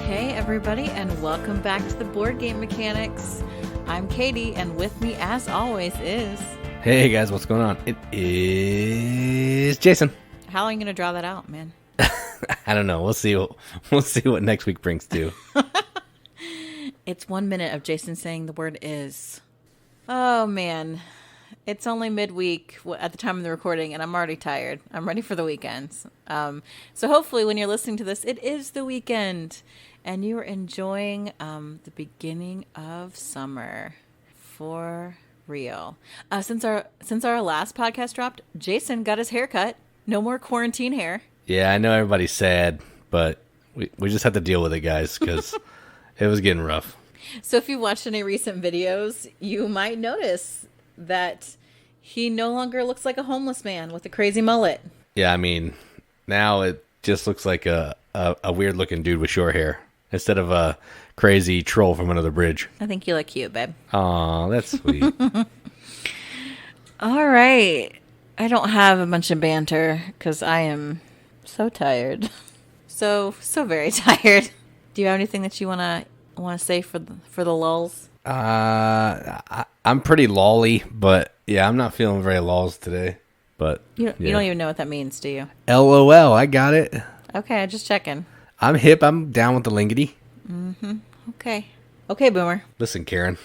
Hey everybody, and welcome back to the Board Game Mechanics. I'm Katie, and with me as always is... Hey guys, what's going on? It is Jason. How are you going to draw that out, man? I don't know. We'll see what next week brings too. It's 1 minute of Jason saying the word is. Oh man, it's only midweek at the time of the recording, and I'm already tired. I'm ready for the weekends. So hopefully when you're listening to this, it is the weekend, and you are enjoying the beginning of summer for real. Since our last podcast dropped, Jason got his hair cut. No more quarantine hair. Yeah, I know everybody's sad, but we just have to deal with it, guys, because it was getting rough. So if you watched any recent videos, you might notice that he no longer looks like a homeless man with a crazy mullet. Yeah, I mean, now it just looks like a weird-looking dude with short hair instead of a crazy troll from another bridge. I think you look cute, babe. Aw, that's sweet. All right. I don't have a bunch of banter because I am so tired. So very tired. Do you have anything that you want to say for the lulls? I'm pretty lolly, but yeah, I'm not feeling very lulls today. But you don't even know what that means, do you? LOL, I got it. Okay, just checking. I'm hip. I'm down with the lingity. Mm-hmm. Okay, Boomer. Listen, Karen.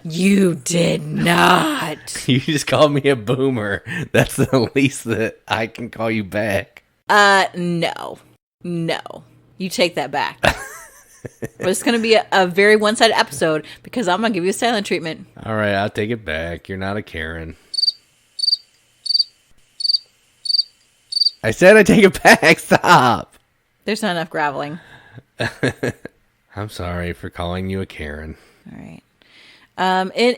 You did not. You just called me a boomer. That's the least that I can call you back. No. You take that back. But it's going to be a very one-sided episode because I'm going to give you a silent treatment. All right, I'll take it back. You're not a Karen. I said I take it back. Stop. There's not enough graveling. I'm sorry for calling you a Karen. All right.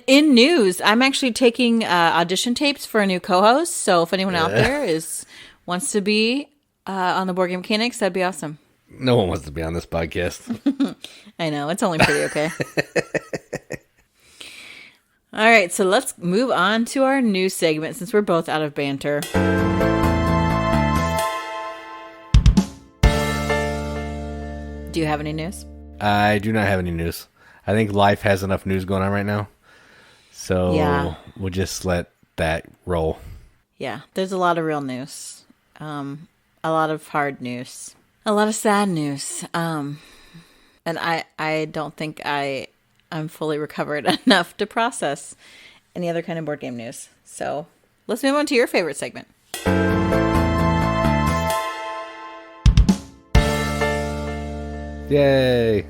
In news, I'm actually taking audition tapes for a new co-host. So if anyone out there wants to be on the Board Game Mechanics, that'd be awesome. No one wants to be on this podcast. I know. It's only pretty okay. All right. So let's move on to our news segment since we're both out of banter. Do you have any news? I do not have any news. I think life has enough news going on right now. So yeah. We'll just let that roll. Yeah, there's a lot of real news. A lot of hard news. A lot of sad news. And I don't think I'm fully recovered enough to process any other kind of board game news. So let's move on to your favorite segment. Yay.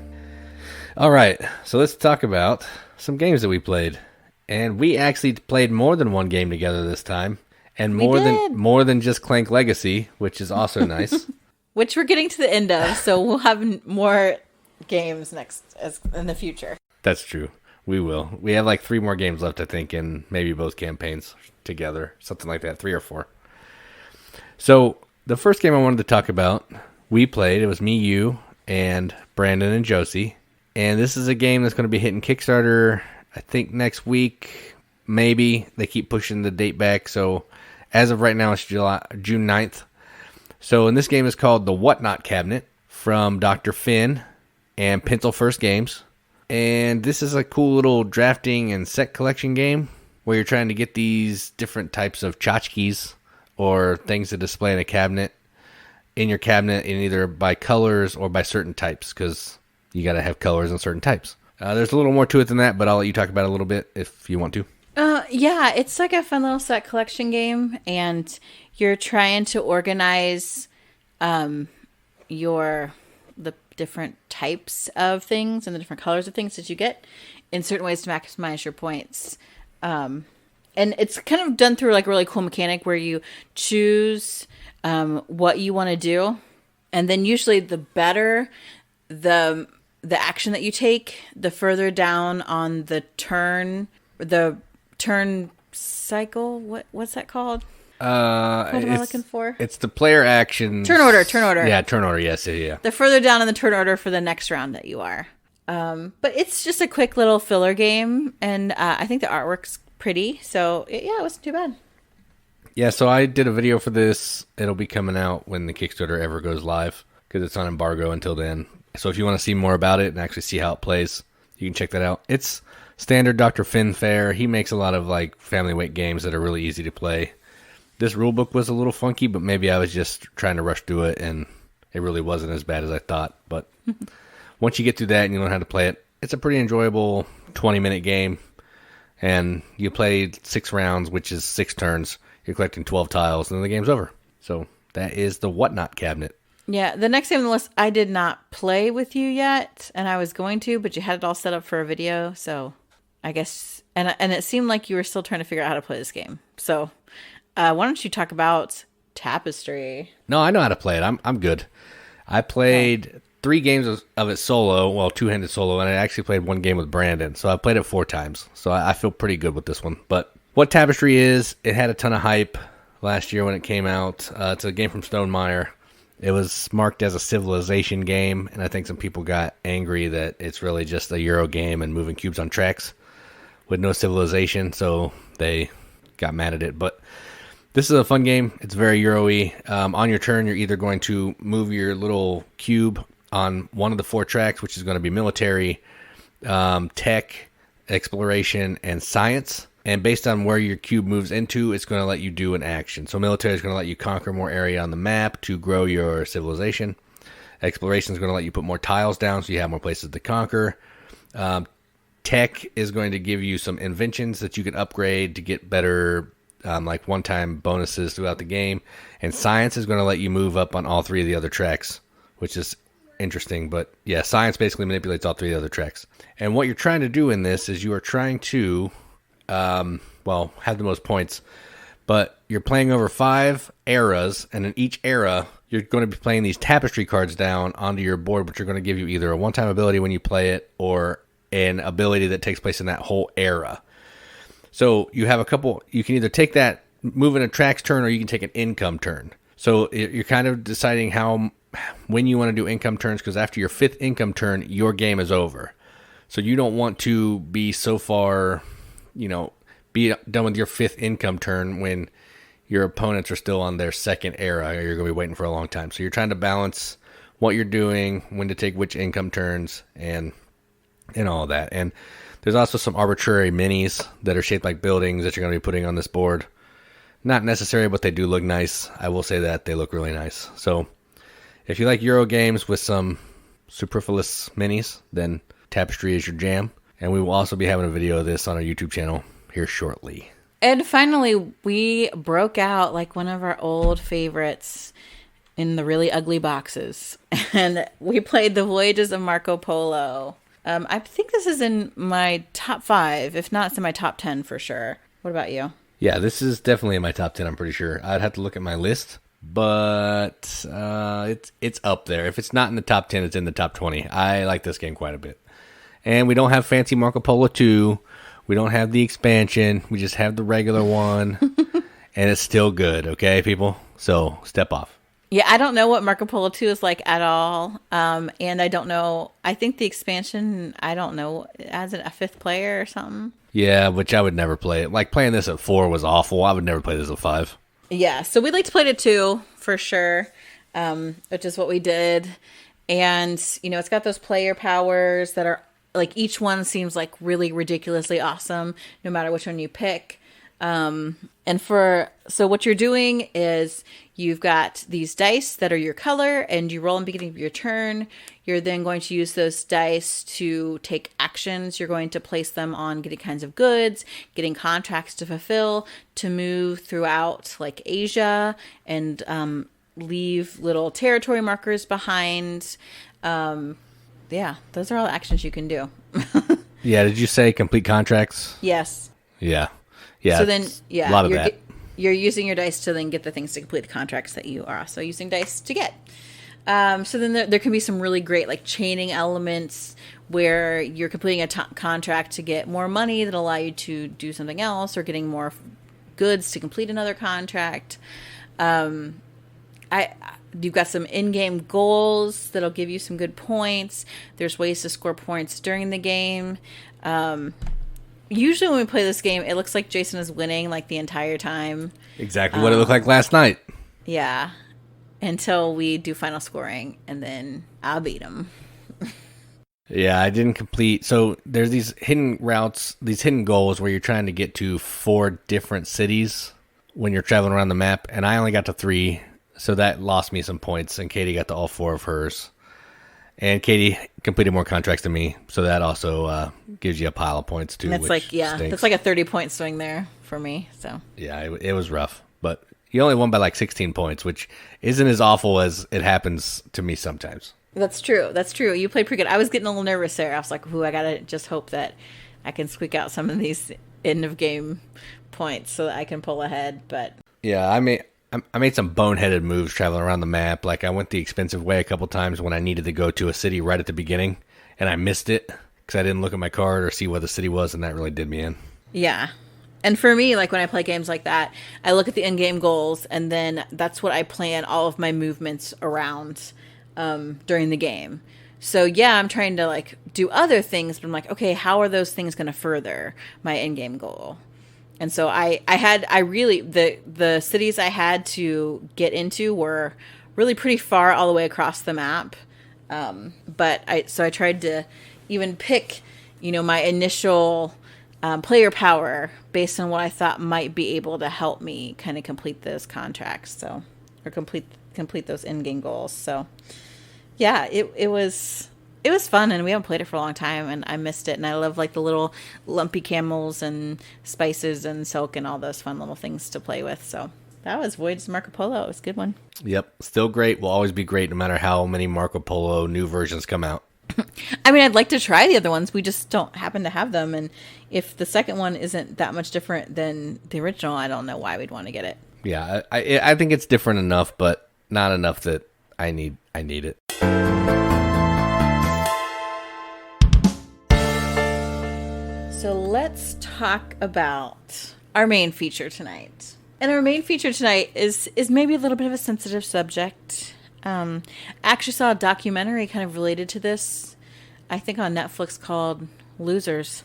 All right, so let's talk about some games that we played. And we actually played more than one game together this time. And more than just Clank Legacy, which is also nice. Which we're getting to the end of, so we'll have more games in the future. That's true. We will. We have like 3 more games left, I think, and maybe both campaigns together. Something like that, 3 or 4. So the first game I wanted to talk about, we played. It was me, you, and Brandon and Josie. And this is a game that's going to be hitting Kickstarter, I think, next week. Maybe. They keep pushing the date back. So as of right now, it's June 9th. So in this game is called The Whatnot Cabinet from Dr. Finn and Pencil First Games. And this is a cool little drafting and set collection game where you're trying to get these different types of tchotchkes or things to display in a cabinet. In your cabinet, in either by colors or by certain types, because you got to have colors and certain types. There's a little more to it than that, but I'll let you talk about it a little bit if you want to. Yeah, it's like a fun little set collection game, and you're trying to organize the different types of things and the different colors of things that you get in certain ways to maximize your points. And it's kind of done through like a really cool mechanic where you choose what you want to do, and then usually the better the action that you take, the further down on the turn cycle. What's that called? What am I looking for? It's the player action. Turn order. Yeah, turn order. Yes, yeah. The further down in the turn order for the next round that you are. But it's just a quick little filler game, and I think the artwork's pretty. So it wasn't too bad. Yeah, so I did a video for this. It'll be coming out when the Kickstarter ever goes live because it's on embargo until then. So if you want to see more about it and actually see how it plays, you can check that out. It's standard Dr. Finn fare. He makes a lot of like family weight games that are really easy to play. This rulebook was a little funky, but maybe I was just trying to rush through it, and it really wasn't as bad as I thought. But once you get through that and you learn how to play it, it's a pretty enjoyable 20-minute game. And you play 6 rounds, which is 6 turns. You're collecting 12 tiles, and then the game's over. So that is the Whatnot cabinet. Yeah, the next game on the list, I did not play with you yet, and I was going to, but you had it all set up for a video, so I guess, and it seemed like you were still trying to figure out how to play this game. So why don't you talk about Tapestry? No, I know how to play it. I'm good. I played 3 games of it solo, well, 2-handed solo, and I actually played 1 game with Brandon, so I played it 4 times. So I feel pretty good with this one. But what Tapestry is, it had a ton of hype last year when it came out. It's a game from Stonemaier. It was marked as a civilization game, and I think some people got angry that it's really just a Euro game and moving cubes on tracks with no civilization, so they got mad at it. But this is a fun game. It's very Euro-y. On your turn, you're either going to move your little cube on one of the 4 tracks, which is going to be military, tech, exploration, and science. And based on where your cube moves into, it's going to let you do an action. So military is going to let you conquer more area on the map to grow your civilization. Exploration is going to let you put more tiles down so you have more places to conquer. Tech is going to give you some inventions that you can upgrade to get better, like one-time bonuses throughout the game. And science is going to let you move up on all 3 of the other tracks, which is interesting. But yeah, science basically manipulates all 3 of the other tracks. And what you're trying to do in this is you are trying to have the most points, but you're playing over 5 eras, and in each era, you're going to be playing these tapestry cards down onto your board, which are going to give you either a one-time ability when you play it, or an ability that takes place in that whole era. So you have a couple, you can either take that, move in a tracks turn, or you can take an income turn. So you're kind of deciding when you want to do income turns, because after your 5th income turn, your game is over. So you don't want to be so far, be done with your 5th income turn when your opponents are still on their 2nd era. You're going to be waiting for a long time. So you're trying to balance what you're doing, when to take which income turns, and all of that. And there's also some arbitrary minis that are shaped like buildings that you're going to be putting on this board. Not necessary, but they do look nice. I will say that they look really nice. So if you like Euro games with some superfluous minis, then Tapestry is your jam. And we will also be having a video of this on our YouTube channel here shortly. And finally, we broke out like one of our old favorites in the really ugly boxes. And we played the Voyages of Marco Polo. I think this is in my top 5. If not, it's in my top 10 for sure. What about you? Yeah, this is definitely in my top 10, I'm pretty sure. I'd have to look at my list, but it's up there. If it's not in the top 10, it's in the top 20. I like this game quite a bit. And we don't have fancy Marco Polo 2. We don't have the expansion. We just have the regular one. And it's still good, okay, people? So step off. Yeah, I don't know what Marco Polo 2 is like at all. And I don't know. I think the expansion, I don't know, as a 5th player or something. Yeah, which I would never play it. Like, playing this at 4 was awful. I would never play this at 5. Yeah, so we'd like to play it at 2 for sure, which is what we did. And, it's got those player powers that are, like, each one seems like really ridiculously awesome, no matter which one you pick. So what you're doing is you've got these dice that are your color, and you roll in the beginning of your turn. You're then going to use those dice to take actions. You're going to place them on getting kinds of goods, getting contracts to fulfill, to move throughout like Asia, and leave little territory markers behind. Yeah, those are all the actions you can do. Yeah, did you say complete contracts? Yes. Yeah. Yeah. So then, a lot of that. You're using your dice to then get the things to complete the contracts that you are also using dice to get. So then there can be some really great like chaining elements where you're completing a contract to get more money that allow you to do something else, or getting more goods to complete another contract. You've got some in-game goals that'll give you some good points. There's ways to score points during the game. Usually when we play this game, it looks like Jason is winning like the entire time. Exactly what it looked like last night. Yeah. Until we do final scoring, and then I'll beat him. Yeah, I didn't complete. So there's these hidden routes, these hidden goals where you're trying to get to 4 different cities when you're traveling around the map, and I only got to 3, so that lost me some points, and Katie got to all 4 of hers. And Katie completed more contracts than me, so that also gives you a pile of points too. And it's stinks. that's like a 30-point swing there for me. So yeah, it was rough, but you only won by like 16 points, which isn't as awful as it happens to me sometimes. That's true. That's true. You played pretty good. I was getting a little nervous there. I was like, "Ooh, I gotta just hope that I can squeak out some of these end of game points so that I can pull ahead." But yeah, I made some boneheaded moves traveling around the map. Like I went the expensive way a couple times when I needed to go to a city right at the beginning, and I missed it because I didn't look at my card or see where the city was, and that really did me in. yeah. And for me, like when I play games like that, I look at the end game goals, and then that's what I plan all of my movements around during the game. So yeah, I'm trying to like do other things, but I'm like, okay, how are those things going to further my end game goal? And so I really, the cities I had to get into were really pretty far all the way across the map. But I tried to even pick, my initial player power based on what I thought might be able to help me kind of complete those contracts. So, or complete those in-game goals. So yeah, it was fun, and we haven't played it for a long time, and I missed it. And I love like the little lumpy camels and spices and silk and all those fun little things to play with. So that was Voyages Marco Polo. It was a good one. Yep, still great. Will always be great no matter how many Marco Polo new versions come out. I mean, I'd like to try the other ones. We just don't happen to have them. And if the second one isn't that much different than the original, I don't know why we'd want to get it. Yeah, I think it's different enough, but not enough that I need it. So let's talk about our main feature tonight. And our main feature tonight is maybe a little bit of a sensitive subject. I actually saw a documentary kind of related to this, I think on Netflix, called Losers.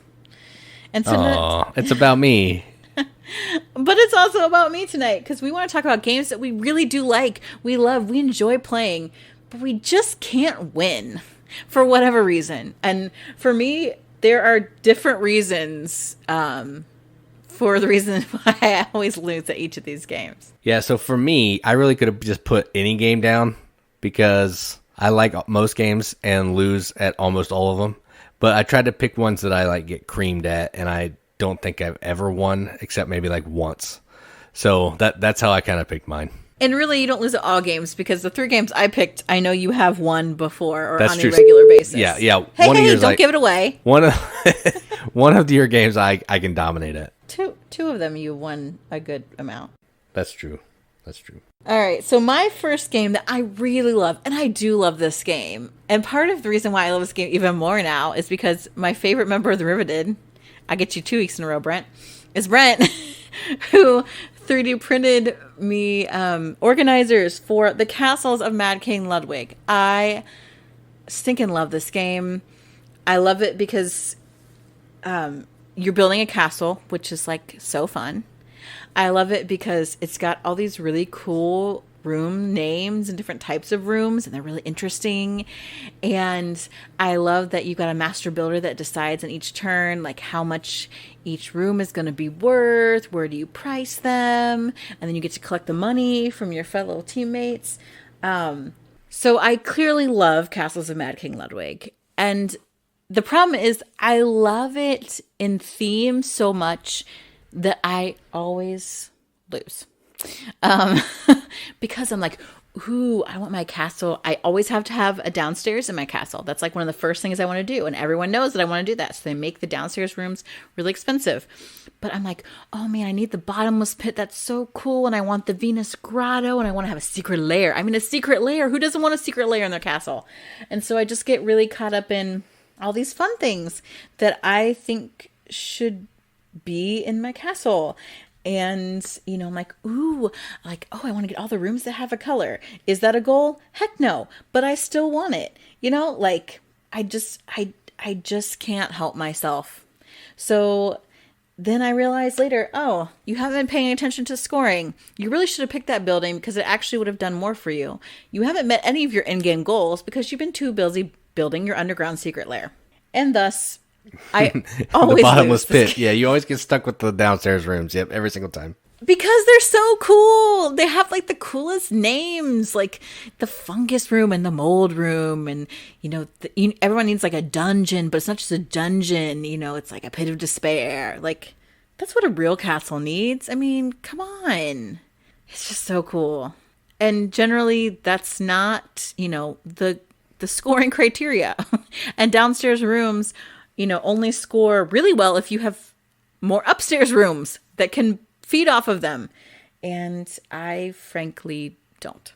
And so it's about me. But it's also about me tonight, because we want to talk about games that we really do like, we love, we enjoy playing, but we just can't win for whatever reason. And for me, there are different reasons for the reason why I always lose at each of these games. Yeah, so for me, I really could have just put any game down because I like most games and lose at almost all of them. But I tried to pick ones that I like get creamed at, and I don't think I've ever won except maybe like once. So that's how I kind of picked mine. And really, you don't lose at all games, because the 3 games I picked, I know you have won before or that's on true. A regular basis. Yeah. Hey, one of yours, don't give it away. One of your games I can dominate at. Two of them you won a good amount. That's true. All right, so my first game that I really love, and I do love this game, and part of the reason why I love this game even more now is because my favorite member of the Riveted, I get you 2 weeks in a row, Brent, is Brent, who 3D printed me organizers for the Castles of Mad King Ludwig. I stinking love this game. I love it because you're building a castle, which is like so fun. I love it because it's got all these really cool room names and different types of rooms, and they're really interesting. And I love that you've got a master builder that decides on each turn like how much each room is going to be worth, where do you price them, and then you get to collect the money from your fellow teammates. So I clearly love Castles of Mad King Ludwig. And the problem is I love it in theme so much that I always lose. Because I'm like, ooh, I want my castle. I always have to have a downstairs in my castle. That's like one of the first things I want to do. And everyone knows that I want to do that. So they make the downstairs rooms really expensive. But I'm like, oh man, I need the bottomless pit. That's so cool. And I want the Venus grotto. And I want to have a secret lair. I mean, a secret lair. Who doesn't want a secret lair in their castle? And so I just get really caught up in all these fun things that I think should be in my castle. And, I'm like, ooh, like, oh, I want to get all the rooms that have a color. Is that a goal? Heck no. But I still want it. Like, I just can't help myself. So then I realized later, oh, you haven't been paying attention to scoring. You really should have picked that building because it actually would have done more for you. You haven't met any of your in-game goals because you've been too building your underground secret lair. And thus, I always the bottomless lose pit. Yeah, you always get stuck with the downstairs rooms. Yep, every single time. Because they're so cool. They have like the coolest names, like the fungus room and the mold room. And, everyone needs like a dungeon, but it's not just a dungeon. It's like a pit of despair. Like, that's what a real castle needs. I mean, come on. It's just so cool. And generally, that's not, the scoring criteria. And downstairs rooms, only score really well if you have more upstairs rooms that can feed off of them. And I frankly don't.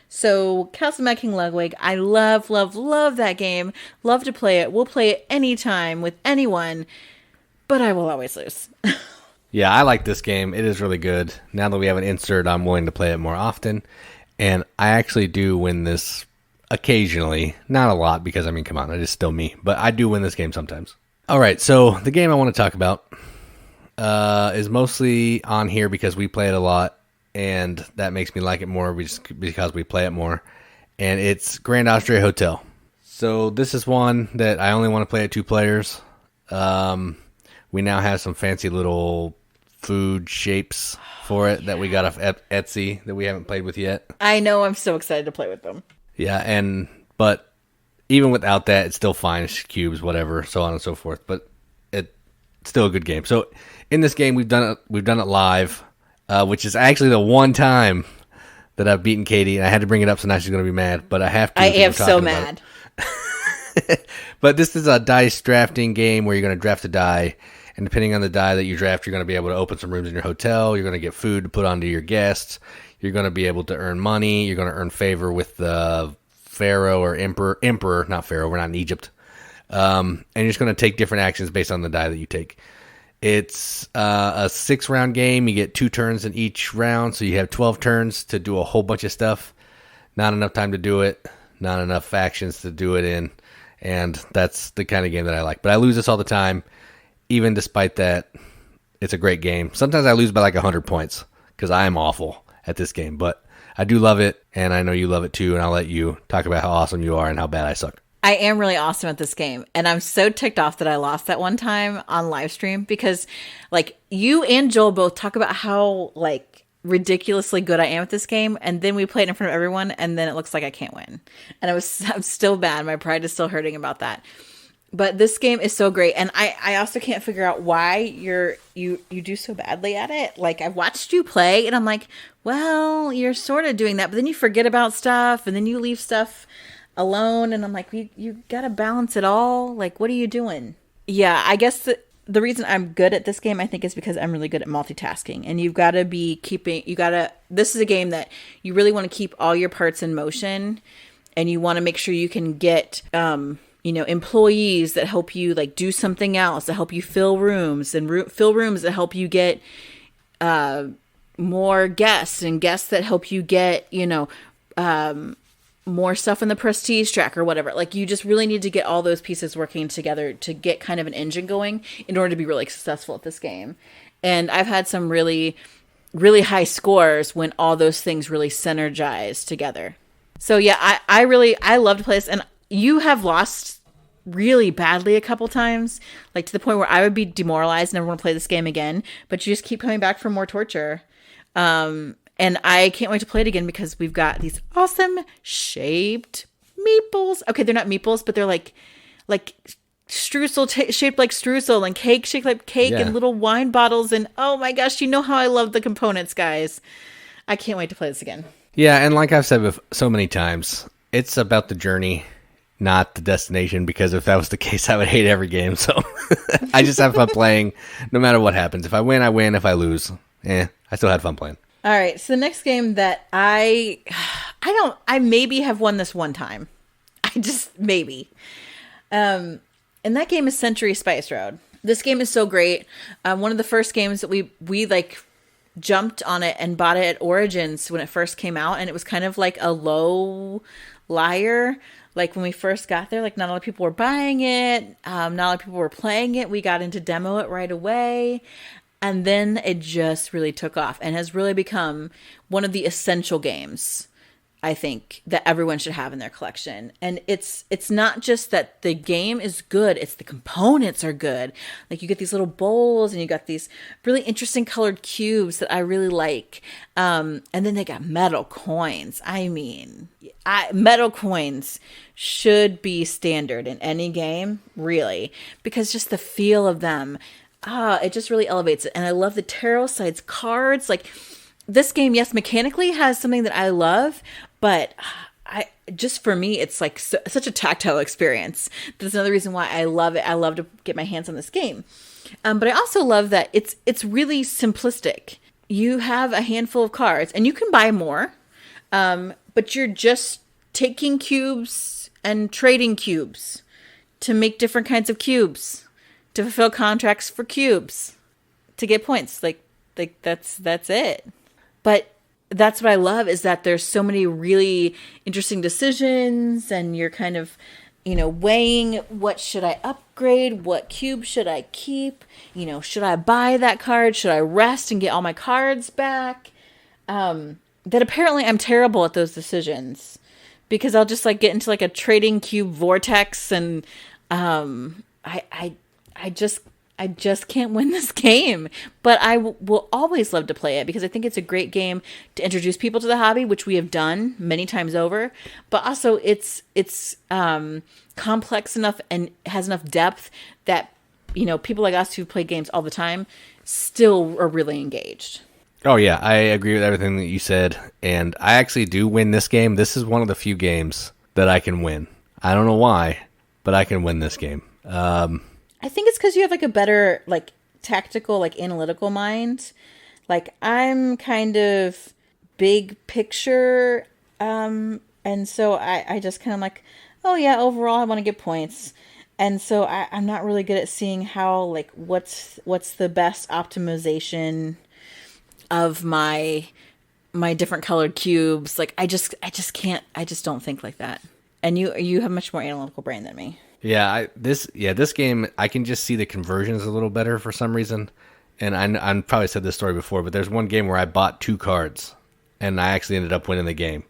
So Castle Mad King Ludwig, I love, love, love that game. Love to play it. We'll play it anytime with anyone, but I will always lose. Yeah, I like this game. It is really good. Now that we have an insert, I'm willing to play it more often. And I actually do win this occasionally. Not a lot because, come on, it is still me. But I do win this game sometimes. All right, so the game I want to talk about is mostly on here because we play it a lot, and that makes me like it more because we play it more. And it's Grand Austria Hotel. So this is one that I only want to play at 2 players. We now have some fancy little food shapes for it that we got off Etsy that we haven't played with yet. I know, I'm so excited to play with them. Yeah, but even without that, it's still fine. It's cubes, whatever, so on and so forth. But it's still a good game. So in this game, we've done it live, which is actually the one time that I've beaten Katie, and I had to bring it up, so now she's going to be mad. But I have to. I am so mad. But this is a dice drafting game where you're going to draft a die, and depending on the die that you draft, you're going to be able to open some rooms in your hotel. You're going to get food to put onto your guests. You're going to be able to earn money. You're going to earn favor with the pharaoh or emperor, not pharaoh. We're not in Egypt. And you're just going to take different actions based on the die that you take. It's a 6-round game. You get 2 turns in each round, so you have 12 turns to do a whole bunch of stuff. Not enough time to do it. Not enough actions to do it in. And that's the kind of game that I like. But I lose this all the time. Even despite that, it's a great game. Sometimes I lose by like 100 points because I am awful at this game. But I do love it, and I know you love it too, and I'll let you talk about how awesome you are and how bad I suck. I am really awesome at this game, and I'm so ticked off that I lost that one time on live stream because, like, you and Joel both talk about how, like, ridiculously good I am at this game, and then we play it in front of everyone, and then it looks like I can't win. And I'm still bad. My pride is still hurting about that. But this game is so great, and I also can't figure out why you do so badly at it. Like, I've watched you play, and I'm like, well, you're sort of doing that, but then you forget about stuff, and then you leave stuff alone, and I'm like, you gotta balance it all. Like, what are you doing? Yeah, I guess the reason I'm good at this game, I think, is because I'm really good at multitasking, and you've got to be this is a game that you really want to keep all your parts in motion, and you want to make sure you can get employees that help you, like, do something else, that help you fill rooms, and fill rooms that help you get more guests, and guests that help you get more stuff in the prestige track or whatever. Like, you just really need to get all those pieces working together to get kind of an engine going in order to be really successful at this game. And I've had some really, really high scores when all those things really synergize together. So yeah, I love to play this, and you have lost really badly a couple times, like to the point where I would be demoralized and never want to play this game again, but you just keep coming back for more torture. And I can't wait to play it again because we've got these awesome shaped meeples. Okay, they're not meeples, but they're like streusel shaped like streusel, and cake shaped like cake, and little wine bottles. And oh my gosh, you know how I love the components, guys. I can't wait to play this again. Yeah, and like I've said so many times, it's about the journey, not the destination, because if that was the case, I would hate every game. So I just have fun playing no matter what happens. If I win, I win. If I lose, I still had fun playing. All right, so the next game that I maybe have won this one time. I just maybe. And that game is Century Spice Road. This game is so great. One of the first games that we like jumped on it and bought it at Origins when it first came out, and it was kind of like a low liar. Like, when we first got there, like, not a lot of people were buying it. Not a lot of people were playing it. We got into demo it right away. And then it just really took off and has really become one of the essential games I think, that everyone should have in their collection. And it's not just that the game is good, it's the components are good. Like you get these little bowls and you got these really interesting colored cubes that I really like. And then they got metal coins. I mean, metal coins should be standard in any game, really, because just the feel of them, it just really elevates it. And I love the tarot sides cards. Like this game, yes, mechanically has something that I love, but just for me, it's like such a tactile experience. That's another reason why I love it. I love to get my hands on this game. But I also love that it's really simplistic. You have a handful of cards, and you can buy more, but you're just taking cubes and trading cubes to make different kinds of cubes, to fulfill contracts for cubes, to get points. Like that's it. But that's what I love, is that there's so many really interesting decisions, and you're kind of, weighing what should I upgrade, what cube should I keep, should I buy that card, should I rest and get all my cards back? That apparently I'm terrible at those decisions, because I'll just like get into like a trading cube vortex, and I just can't win this game, but I will always love to play it, because I think it's a great game to introduce people to the hobby, which we have done many times over. But also, it's complex enough and has enough depth that people like us who play games all the time still are really engaged. Oh yeah, I agree with everything that you said, and I actually do win this game. This is one of the few games that I can win. I don't know why, but I can win this game. I think it's because you have like a better like tactical, like analytical mind. Like I'm kind of big picture. And so I just kind of like, oh yeah, overall I want to get points. And so I'm not really good at seeing how, like, what's the best optimization of my different colored cubes. Like I just can't, I just don't think like that. And you have much more analytical brain than me. Yeah, this game, I can just see the conversions a little better for some reason. And I probably said this story before, but there's one game where I bought 2 cards, and I actually ended up winning the game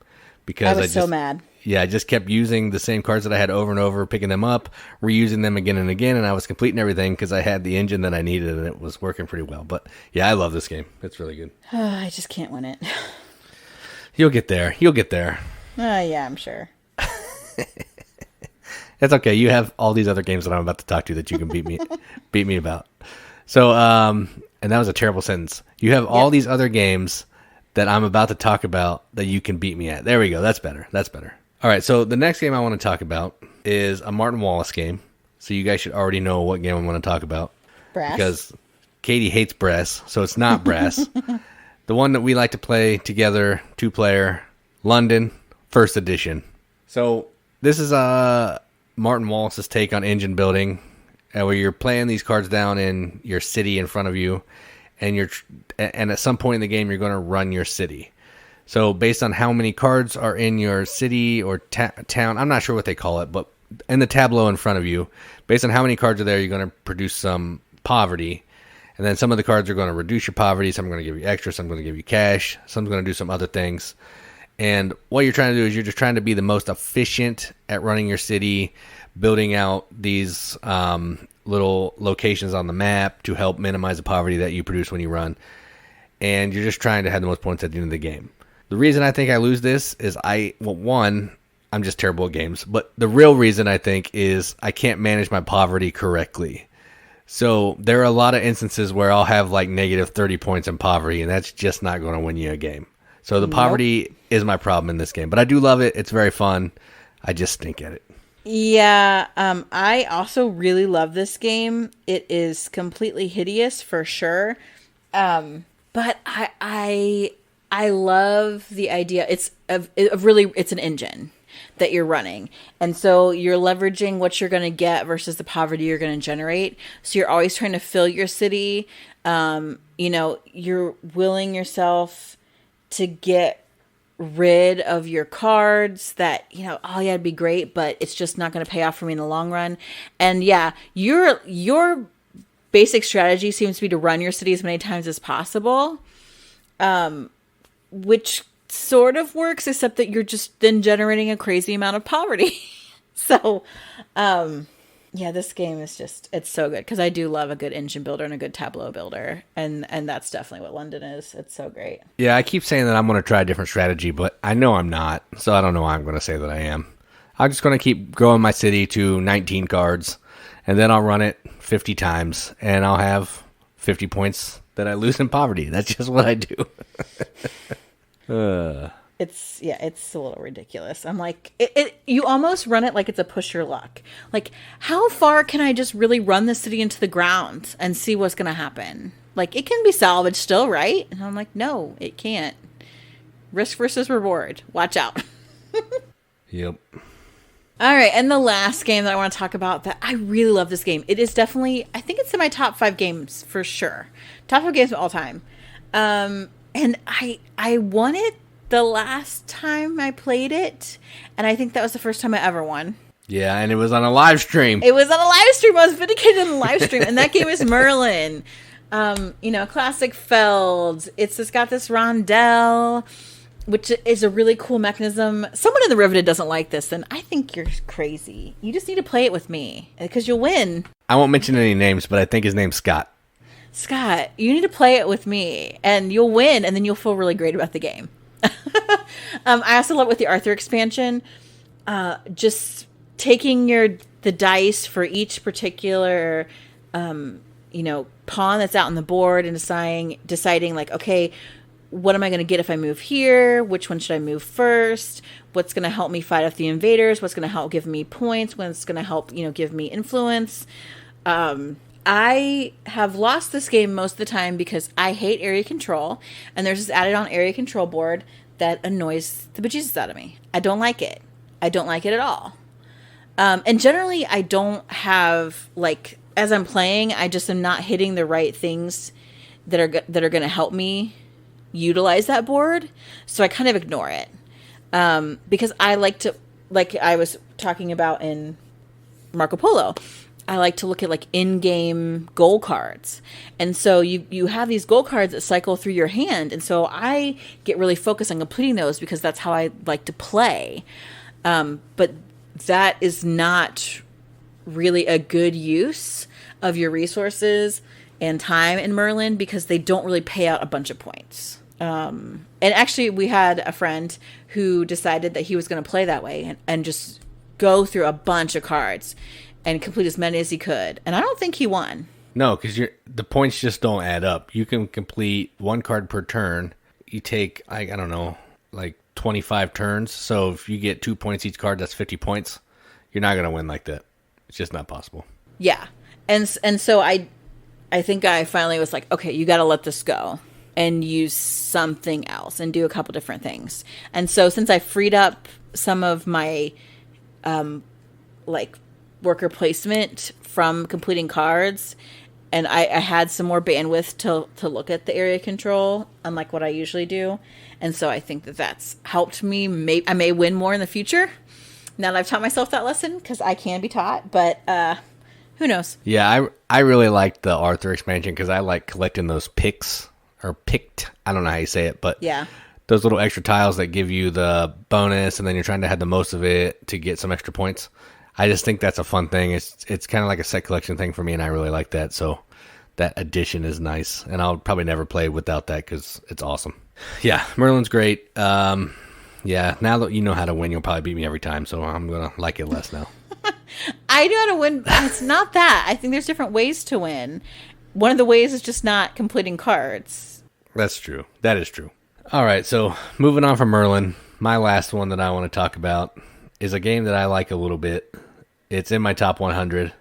because I was so mad. Yeah, I just kept using the same cards that I had over and over, picking them up, reusing them again and again, and I was completing everything because I had the engine that I needed, and it was working pretty well. But yeah, I love this game. It's really good. I just can't win it. You'll get there. Yeah, I'm sure. It's okay. You have all these other games that I'm about to talk to that you can beat me about. So, and that was a terrible sentence. You have all these other games that I'm about to talk about that you can beat me at. There we go. That's better. All right. So the next game I want to talk about is a Martin Wallace game. So you guys should already know what game I'm going to talk about. Brass. Because Katie hates brass, so it's not brass. The one that we like to play together, 2-player, London, first edition. So this is Martin Wallace's take on engine building, where you're playing these cards down in your city in front of you, and at some point in the game you're going to run your city. So based on how many cards are in your city or town, I'm not sure what they call it, but in the tableau in front of you, based on how many cards are there, you're going to produce some poverty. And then some of the cards are going to reduce your poverty, some are going to give you extra, some are going to give you cash, some's going to do some other things. And what you're trying to do is you're just trying to be the most efficient at running your city, building out these little locations on the map to help minimize the poverty that you produce when you run. And you're just trying to have the most points at the end of the game. The reason I think I lose this is one, I'm just terrible at games. But the real reason I think is I can't manage my poverty correctly. So there are a lot of instances where I'll have like negative 30 points in poverty, and that's just not going to win you a game. So the poverty is my problem in this game. But I do love it. It's very fun. I just stink at it. Yeah, I also really love this game. It is completely hideous for sure. But I love the idea. It's an engine that you're running. And so you're leveraging what you're going to get versus the poverty you're going to generate. So you're always trying to fill your city. You're willing yourself to get rid of your cards that, it'd be great, but it's just not going to pay off for me in the long run. And yeah, your basic strategy seems to be to run your city as many times as possible, which sort of works, except that you're just then generating a crazy amount of poverty. So, yeah, this game is it's so good because I do love a good engine builder and a good tableau builder. And that's definitely what London is. It's so great. Yeah, I keep saying that I'm going to try a different strategy, but I know I'm not. So I don't know why I'm going to say that I am. I'm just going to keep growing my city to 19 cards, and then I'll run it 50 times, and I'll have 50 points that I lose in poverty. That's just what I do. It's a little ridiculous. I'm like, you almost run it like it's a push your luck. Like, how far can I just really run the city into the ground and see what's going to happen? Like, it can be salvaged still, right? And I'm like, no, it can't. Risk versus reward. Watch out. Yep. All right, and the last game that I want to talk about that I really love this game. It is definitely, I think it's in my top 5 games for sure. Top 5 games of all time. And I won it the last time I played it, and I think that was the first time I ever won. Yeah, and it was on a live stream. It was on a live stream. I was vindicated on the live stream, and that game is Merlin. Classic Feld. It's just got this rondelle, which is a really cool mechanism. Someone in the Riveted doesn't like this, then I think you're crazy. You just need to play it with me, because you'll win. I won't mention any names, but I think his name's Scott. Scott, you need to play it with me, and you'll win, and then you'll feel really great about the game. I also love it with the Arthur expansion. Just taking the dice for each particular pawn that's out on the board and deciding like, okay, what am I going to get if I move here? Which one should I move first? What's going to help me fight off the invaders? What's going to help give me points? What's going to help give me influence? I have lost this game most of the time because I hate area control, and there's this added on area control board that annoys the bejesus out of me. I don't like it. I don't like it at all. And generally, I don't have, like, as I'm playing, I just am not hitting the right things that are going to help me utilize that board, so I kind of ignore it. Because I like to, like I was talking about in Marco Polo, I like to look at like in-game goal cards. And so you have these goal cards that cycle through your hand. And so I get really focused on completing those because that's how I like to play. But that is not really a good use of your resources and time in Merlin because they don't really pay out a bunch of points. And actually we had a friend who decided that he was going to play that way and just go through a bunch of cards and complete as many as he could. And I don't think he won. No, because the points just don't add up. You can complete 1 card per turn. You take, I don't know, like 25 turns. So if you get 2 points each card, that's 50 points. You're not going to win like that. It's just not possible. Yeah. And so I think I finally was like, okay, you got to let this go and use something else and do a couple different things. And so since I freed up some of my, worker placement from completing cards, and I had some more bandwidth to look at the area control, unlike what I usually do. And so I think that's helped me. I may win more in the future now that I've taught myself that lesson, because I can be taught, but who knows? Yeah, I really liked the Arthur expansion because I like collecting those picks, or picked, I don't know how you say it, but yeah, those little extra tiles that give you the bonus, and then you're trying to have the most of it to get some extra points. I just think that's a fun thing. It's kind of like a set collection thing for me, and I really like that. So that addition is nice, and I'll probably never play without that because it's awesome. Yeah, Merlin's great. Yeah, now that you know how to win, you'll probably beat me every time, so I'm going to like it less now. I know how to win. It's not that. I think there's different ways to win. One of the ways is just not completing cards. That's true. That is true. All right, so moving on from Merlin, my last one that I want to talk about is a game that I like a little bit. It's in my top 100.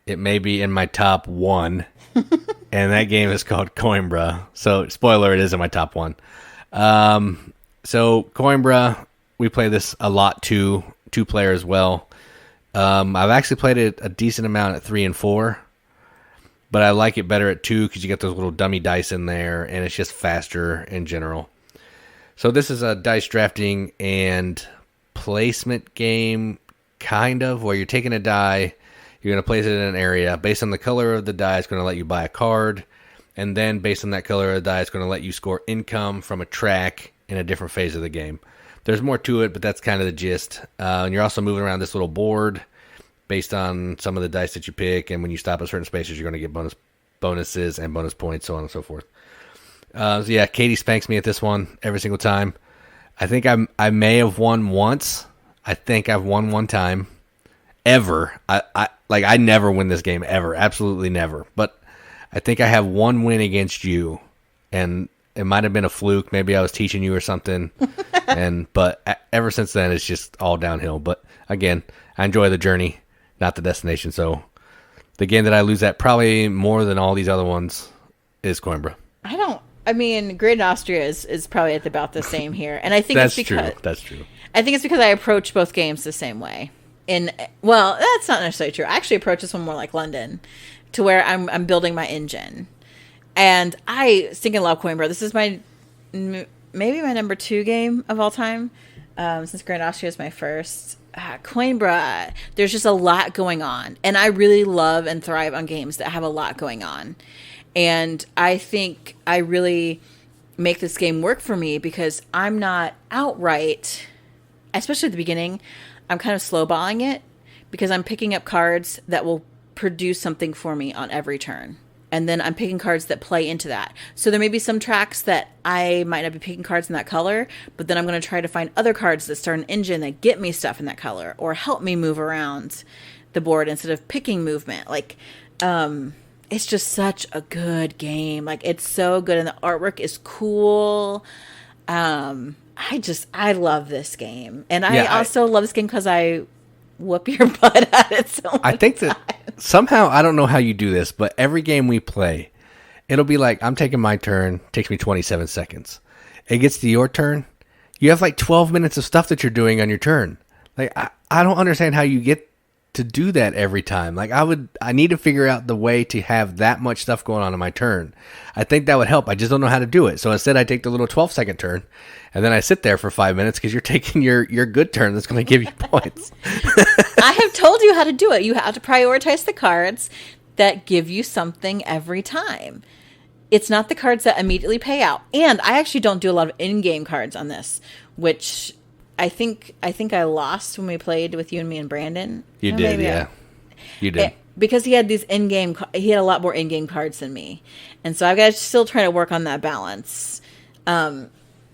It may be in my top 1. And that game is called Coimbra. So, spoiler, it is in my top 1. So, Coimbra, we play this a lot too. 2-player as well. I've actually played it a decent amount at 3 and 4. But I like it better at 2 because you get those little dummy dice in there. And it's just faster in general. So, this is a dice drafting and placement game, kind of, where you're taking a die, you're going to place it in an area. Based on the color of the die, it's going to let you buy a card, and then based on that color of the die, it's going to let you score income from a track in a different phase of the game. There's more to it, but that's kind of the gist. And you're also moving around this little board based on some of the dice that you pick, and when you stop at certain spaces, you're going to get bonuses and bonus points, so on and so forth. So yeah, Katie spanks me at this one every single time. I think I may have won once. I think I've won one time. Ever. I never win this game, ever. Absolutely never. But I think I have one win against you, and it might have been a fluke. Maybe I was teaching you or something. But ever since then, it's just all downhill. But again, I enjoy the journey, not the destination. So the game that I lose at probably more than all these other ones is Coimbra. Great Austria is probably at about the same here. And I think That's it's because... true. That's true. I think it's because I approach both games the same way. Well, that's not necessarily true. I actually approach this one more like London, to where I'm building my engine. And I stinking love Coimbra. This is maybe my number 2 game of all time, since Grand Austria is my first. Coimbra, there's just a lot going on. And I really love and thrive on games that have a lot going on. And I think I really make this game work for me because I'm not outright, especially at the beginning, I'm kind of slow-balling it because I'm picking up cards that will produce something for me on every turn. And then I'm picking cards that play into that. So there may be some tracks that I might not be picking cards in that color, but then I'm going to try to find other cards that start an engine that get me stuff in that color or help me move around the board instead of picking movement. It's just such a good game. It's so good, and the artwork is cool. I love this game. And I also love this game because I whoop your butt at it so much. I think that somehow, I don't know how you do this, but every game we play, it'll be like, I'm taking my turn, takes me 27 seconds. It gets to your turn, you have 12 minutes of stuff that you're doing on your turn. I don't understand how you get to do that every time. I need to figure out the way to have that much stuff going on in my turn. I think that would help. I just don't know how to do it. So instead I take the little 12-second turn, and then I sit there for 5 minutes because you're taking your good turn that's going to give you points. I have told you how to do it. You have to prioritize the cards that give you something every time. It's not the cards that immediately pay out. And I actually don't do a lot of in-game cards on this, which I think I lost when we played with you and me and Brandon. You did, yeah. You did. Because he had he had a lot more in-game cards than me. And so I've got to still try to work on that balance.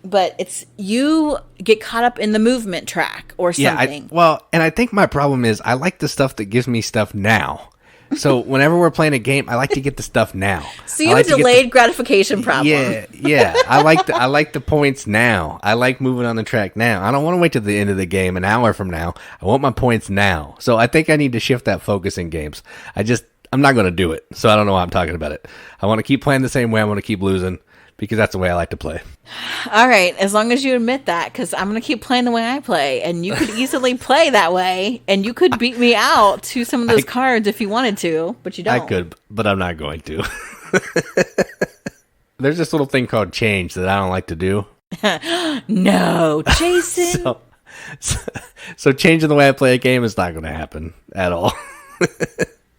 But you get caught up in the movement track or something. And I think my problem is I like the stuff that gives me stuff now. So whenever we're playing a game, I like to get the stuff now. So you have a delayed gratification problem. Yeah. I like the points now. I like moving on the track now. I don't want to wait to the end of the game, an hour from now. I want my points now. So I think I need to shift that focus in games. I'm not going to do it. So I don't know why I'm talking about it. I want to keep playing the same way. I want to keep losing because that's the way I like to play. All right. As long as you admit that, because I'm going to keep playing the way I play, and you could easily play that way, and you could beat me out to some of those cards if you wanted to, but you don't. I could, but I'm not going to. There's this little thing called change that I don't like to do. No, Jason. So changing the way I play a game is not going to happen at all.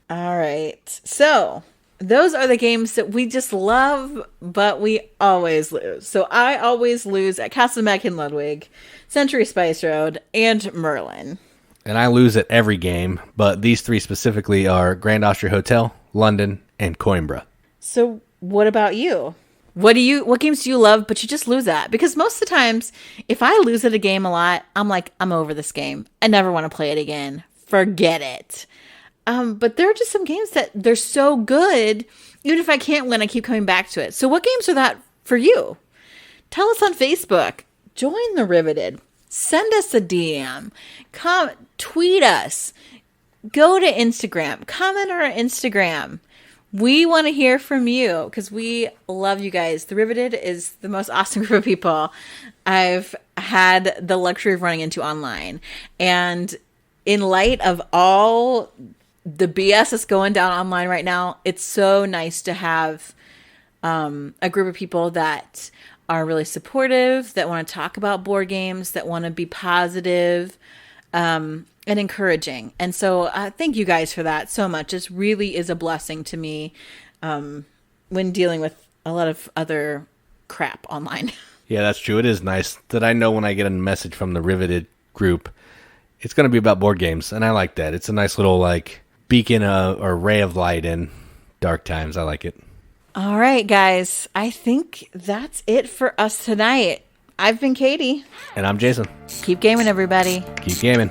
All right. So those are the games that we just love, but we always lose. So I always lose at Castle Maghin Ludwig, Century Spice Road, and Merlin. And I lose at every game, but these 3 specifically are Grand Austria Hotel, London, and Coimbra. So what about you? What games do you love, but you just lose at? Because most of the times, if I lose at a game a lot, I'm like, I'm over this game. I never want to play it again. Forget it. But there are just some games that they're so good, even if I can't win, I keep coming back to it. So what games are that for you? Tell us on Facebook. Join the Riveted. Send us a DM. Tweet us. Go to Instagram. Comment on our Instagram. We want to hear from you because we love you guys. The Riveted is the most awesome group of people I've had the luxury of running into online. And in light of all the BS that's going down online right now, it's so nice to have a group of people that are really supportive, that want to talk about board games, that want to be positive and encouraging. And so thank you guys for that so much. It really is a blessing to me when dealing with a lot of other crap online. Yeah, that's true. It is nice that I know when I get a message from the Riveted group, it's going to be about board games, and I like that. It's a nice little like beacon or ray of light in dark times. I like it. All right, guys. I think that's it for us tonight. I've been Katie. And I'm Jason. Keep gaming, everybody. Keep gaming.